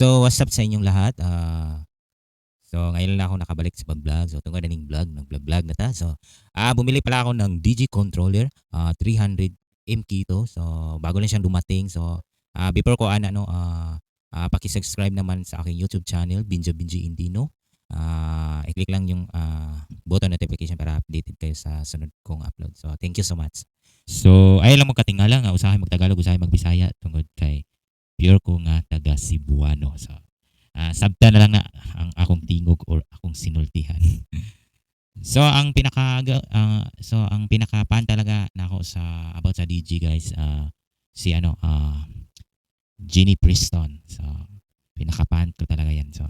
So, what's up sa inyong lahat? So ngayon lang ako nakabalik sa pag-vlog. So tungod ning vlog, nag-vlog na ta. So bumili pala ako ng DG controller, 300 MK to. So bago lang siyang dumating. So before ko paki-subscribe naman sa aking YouTube channel, Binja Binji Indino. I-click lang yung button notification para updated kayo sa sunod kong upload. So thank you so much. So ayun lang mo katingala nga usahay magtagalog, usahay magbisaya tungod kay pure ko nga taga Cebuano. So sabta na lang na ang akong tingog or akong sinultihan. So ang pinaka pan talaga nako sa about sa DG guys, si Ginny Preston. So pinaka pan ko talaga yan. So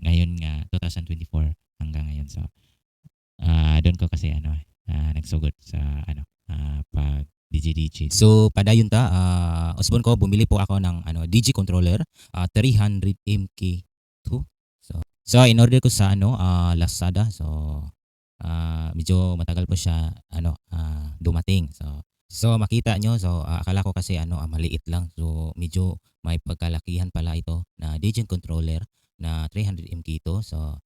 ngayon nga 2024 hanggang ngayon. So doon ko kasi nagsugot sa pag DG. So padayon ta, usbon ko bumili po ako ng DG controller, 300 MK2. So in order ko sa Lazada. So medyo matagal po siya dumating. So makita nyo, so akala ko kasi maliit lang. So medyo may pagkalakihan pala ito na DG controller na 300 MK2. So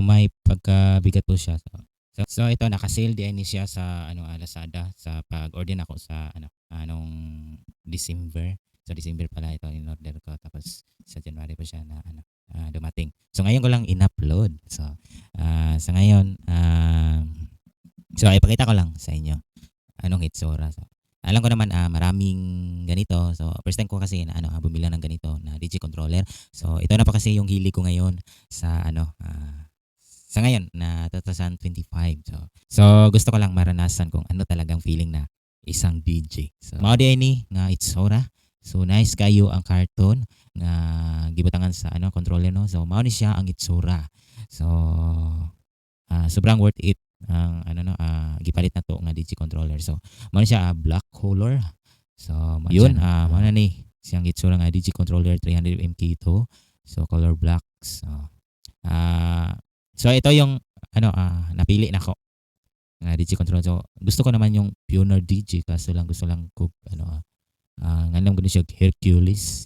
may pagkabigat po siya. So ito naka-sale din siya sa Lazada sa pag-order ako sa anong December. So December pala ito in order ko, tapos sa January pa siya na dumating. So ngayon ko lang in-upload. So sa ngayon so ipakita ko lang sa inyo anong hitsura. So alam ko naman maraming ganito. So first time ko kasi na bumili ng ganito na DG controller. So ito na pa kasi yung hilig ko ngayon sa sa ngayon na 2025. So gusto ko lang maranasan kung ano talagang feeling na isang DJ. So mao di ni nga itsura. So nice kayo ang carton nga gibutangan sa controller no. So mao ni siya ang itsura. So sobrang worth it ang gipalit na to nga DJ controller. So mao ni siya black color. So yun mao na ni siyang itsura nga DJ controller 300 MK2. So color black. So ito yung napili na ko nga DJ controller. So gusto ko naman yung Pioneer DJ, kaso lang gusto lang ko nga gano'n siya Hercules.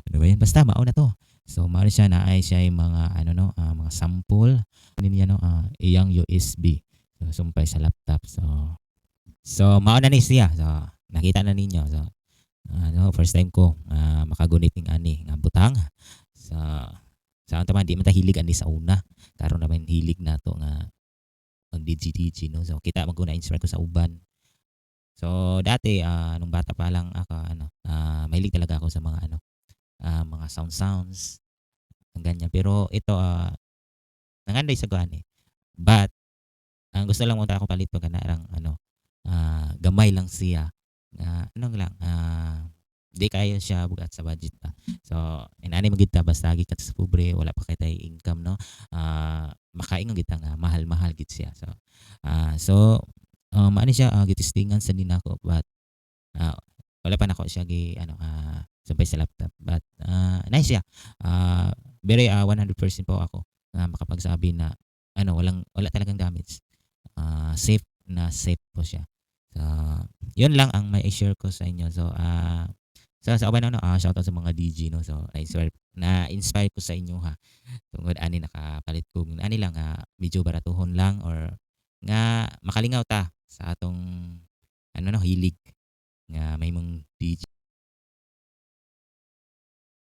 Ano ba yan? Basta mao na to. So mao siya na ay siya yung mga mga sample niya iyang USB. So sumpay sa laptop. So mao na ni siya. So nakita na ninyo. So first time ko makagunit ng ani nga butang. Sa taman di man ta hilig ani sa una. Karon naman hilig na to nga pag DG no. So kita maguna inspire ko sa uban. So dati nung bata pa lang ako mahilig talaga ako sa mga mga sounds ng ganyan. Pero ito nanganday sa gani. But ang gusto lang mo ta ako palit pag kanarang gamay lang siya. Lang di kayo siya bugat sa budget pa. So inani magita basta gikat sa pobre, wala pa kay tay income no. Makaingon kita nga mahal-mahal gid siya. So maani siya gitistingan sa din ako, but wala pa nako siya sampay sa laptop, but nice siya. Very 100% po ako na makapagsabi na wala talagang damage. Safe po siya. So yun lang ang may i-share ko sa inyo. So sa uban shoutout sa mga DJ no. So na-inspire ko sa inyo ha. Tungod ani nakapalit ko ani lang medyo baratuhon lang or nga makalingaw ta sa atong hilig nga may mong DJ.